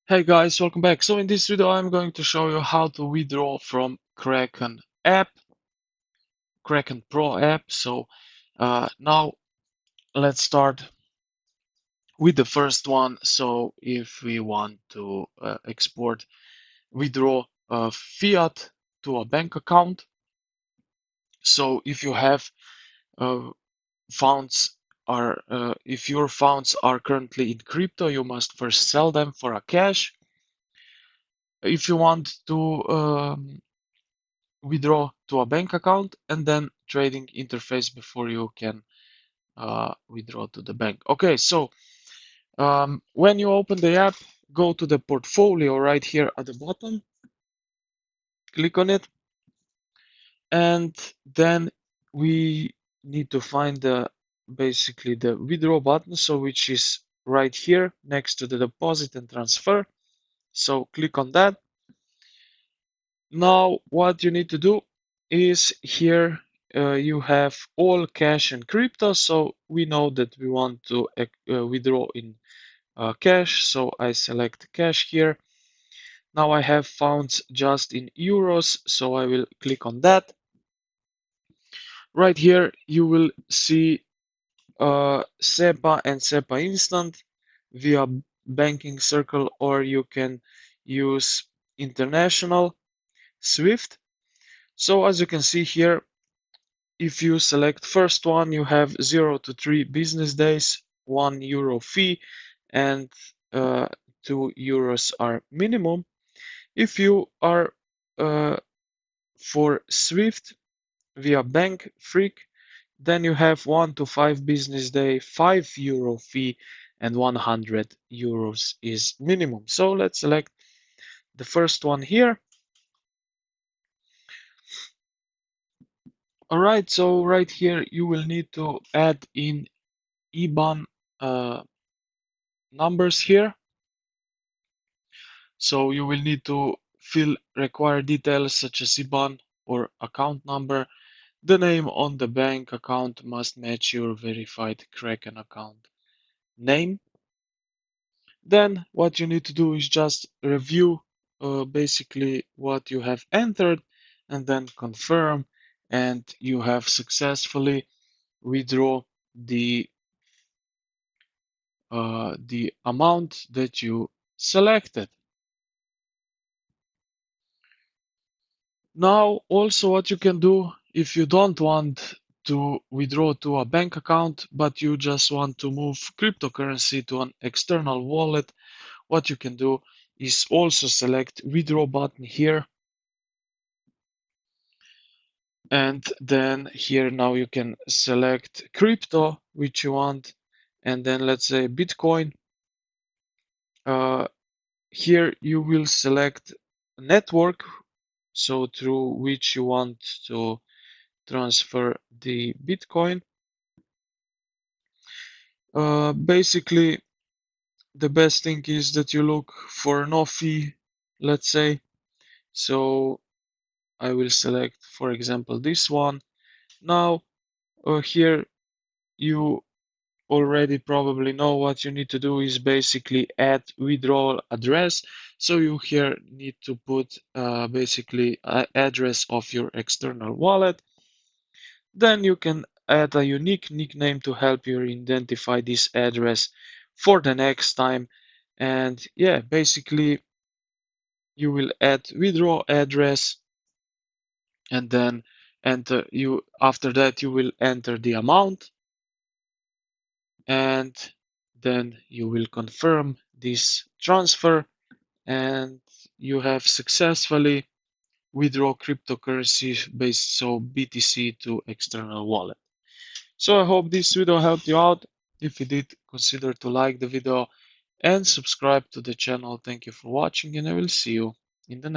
Hey guys, welcome back. So in this video I'm going to show you how to withdraw from Kraken app, Kraken Pro app. So now let's start with the first one. So if we want to export, withdraw fiat to a bank account. So if you have uh, funds if your funds are currently in crypto, you must first sell them for a cash. If you want to withdraw to a bank account and then trading interface before you can withdraw to the bank. Okay, so when you open the app, go to the portfolio right here at the bottom, click on it, and then we need to find the basically the withdraw button, so which is right here next to the deposit and transfer. So click on that. Now, what you need to do is here you have all cash and crypto. So we know that we want to withdraw in cash. So I select cash here. Now I have funds just in euros. So I will click on that. Right here, you will see SEPA and SEPA Instant via banking circle, or you can use international SWIFT. So as you can see here, if you select first one, you have 0 to 3 business days, €1 fee, and uh, €2 are minimum. If you are uh, for Swift via Bank Freak, then you have 1 to 5 business day, €5 fee, and €100 is minimum. So let's select the first one here. All right, so right here you will need to add in IBAN numbers here. So you will need to fill required details such as IBAN or account number. The name on the bank account must match your verified Kraken account name. Then what you need to do is just review basically what you have entered and then confirm, and you have successfully withdraw the amount that you selected. Now, also what you can do if you don't want to withdraw to a bank account, but you just want to move cryptocurrency to an external wallet, what you can do is also select withdraw button here. And then here now you can select crypto, which you want, and then let's say Bitcoin. Uh, Here you will select network, so through which you want to transfer the Bitcoin. Basically, the best thing is that you look for no fee, let's say. So I will select, for example, this one. Now, here you already probably know what you need to do is basically add withdrawal address. So you here need to put basically address of your external wallet. Then you can add a unique nickname to help you identify this address for the next time. And yeah, basically you will add withdraw address and then enter you after that you will enter the amount, and then you will confirm this transfer, and you have successfully withdraw cryptocurrency based so BTC to external wallet. So I hope this video helped you out. If you did, consider to like the video and subscribe to the channel. Thank you for watching, and I will see you in the next